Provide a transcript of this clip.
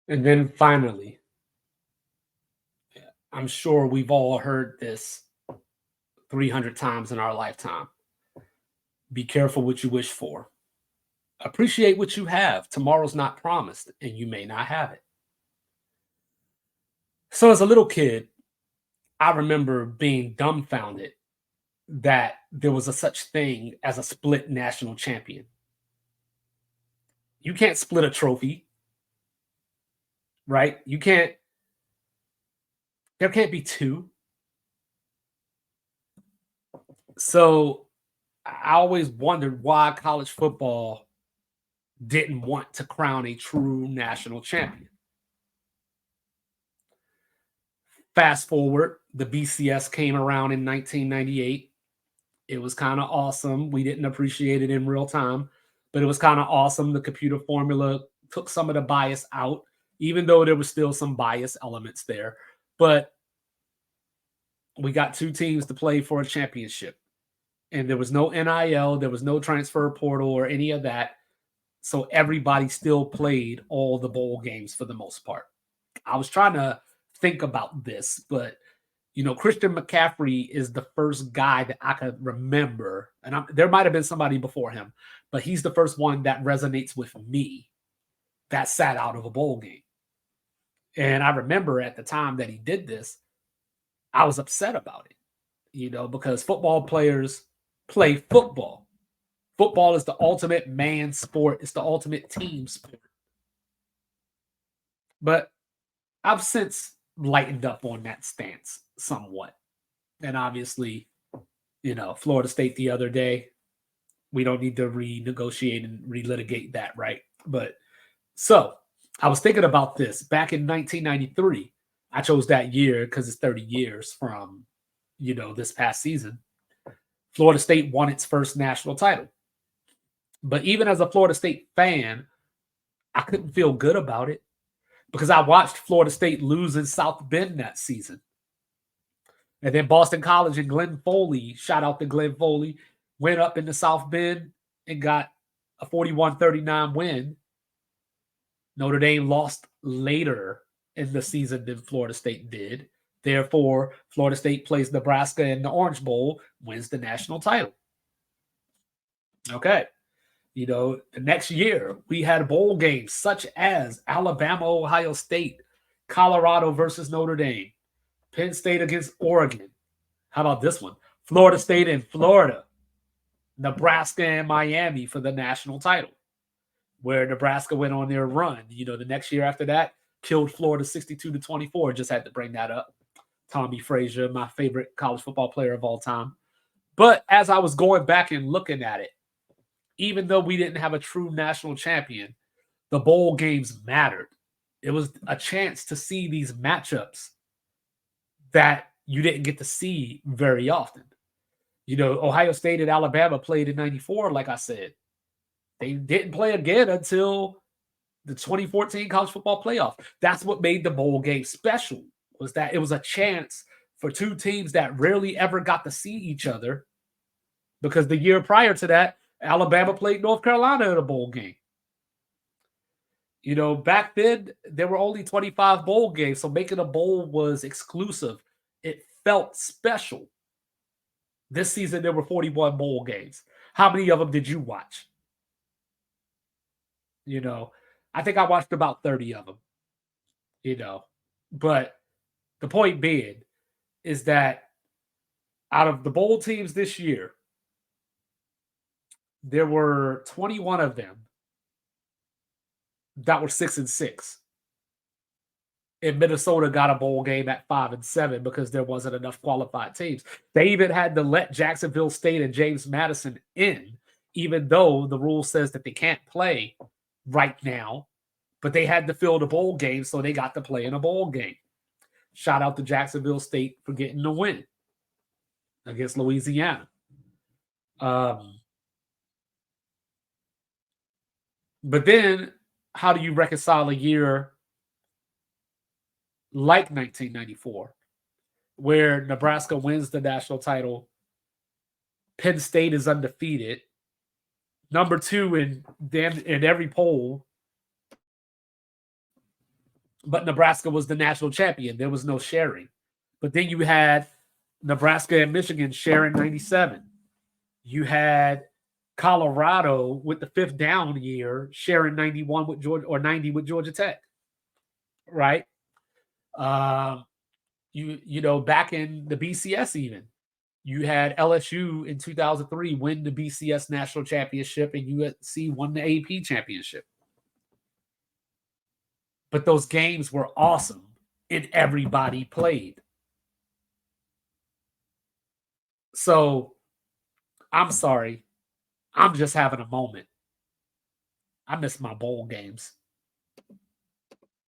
And then finally, I'm sure we've all heard this 300 times in our lifetime. Be careful what you wish for. Appreciate what you have. Tomorrow's not promised, and you may not have it. So, as a little kid, I remember being dumbfounded that there was a such thing as a split national champion. You can't split a trophy, right? You can't, there can't be two. So, I always wondered why college football didn't want to crown a true national champion. Fast forward, the BCS came around in 1998. It was kind of awesome. We didn't appreciate it in real time, but it was kind of awesome. The computer formula took some of the bias out, even though there was still some bias elements there. But we got two teams to play for a championship, and there was no NIL, there was no transfer portal or any of that. So everybody still played all the bowl games for the most part. I was trying to think about this, but Christian McCaffrey is the first guy that I could remember, and there might have been somebody before him, but he's the first one that resonates with me that sat out of a bowl game. And I remember at the time that he did this, I was upset about it, because football players play football. Football is the ultimate man sport, it's the ultimate team sport. But I've since lightened up on that stance somewhat. And obviously, Florida State the other day, we don't need to renegotiate and relitigate that, right? But so I was thinking about this back in 1993. I chose that year because it's 30 years from, this past season. Florida State won its first national title. But even as a Florida State fan, I couldn't feel good about it because I watched Florida State lose in South Bend that season. And then Boston College and Glenn Foley, shout out to Glenn Foley, went up into South Bend and got a 41-39 win. Notre Dame lost later in the season than Florida State did. Therefore, Florida State plays Nebraska in the Orange Bowl, wins the national title. Okay. The next year, we had bowl games such as Alabama, Ohio State, Colorado versus Notre Dame, Penn State against Oregon. How about this one? Florida State and Florida, Nebraska and Miami for the national title, where Nebraska went on their run. The next year after that, killed Florida 62-24. Just had to bring that up. Tommy Frazier, my favorite college football player of all time. But as I was going back and looking at it, even though we didn't have a true national champion, the bowl games mattered. It was a chance to see these matchups that you didn't get to see very often. Ohio State and Alabama played in 94, like I said. They didn't play again until the 2014 college football playoff. That's what made the bowl game special, was that it was a chance for two teams that rarely ever got to see each other, because the year prior to that, Alabama played North Carolina in a bowl game. Back then, there were only 25 bowl games, so making a bowl was exclusive. It felt special. This season, there were 41 bowl games. How many of them did you watch? I think I watched about 30 of them, but the point being is that out of the bowl teams this year, there were 21 of them that were 6-6. And Minnesota got a bowl game at 5-7 because there wasn't enough qualified teams. They even had to let Jacksonville State and James Madison in, even though the rule says that they can't play right now, but they had to fill the bowl game, so they got to play in a bowl game. Shout out to Jacksonville State for getting the win against Louisiana. But then, how do you reconcile a year like 1994, where Nebraska wins the national title, Penn State is undefeated, number 2 in every poll, but Nebraska was the national champion. There was no sharing. But then you had Nebraska and Michigan sharing 97. You had Colorado with the fifth down year sharing 91 with Georgia or 90 with Georgia Tech, right? You know, back in the BCS even, you had LSU in 2003 win the BCS national championship and USC won the AP championship. But those games were awesome and everybody played. So I'm sorry. I'm just having a moment. I miss my bowl games.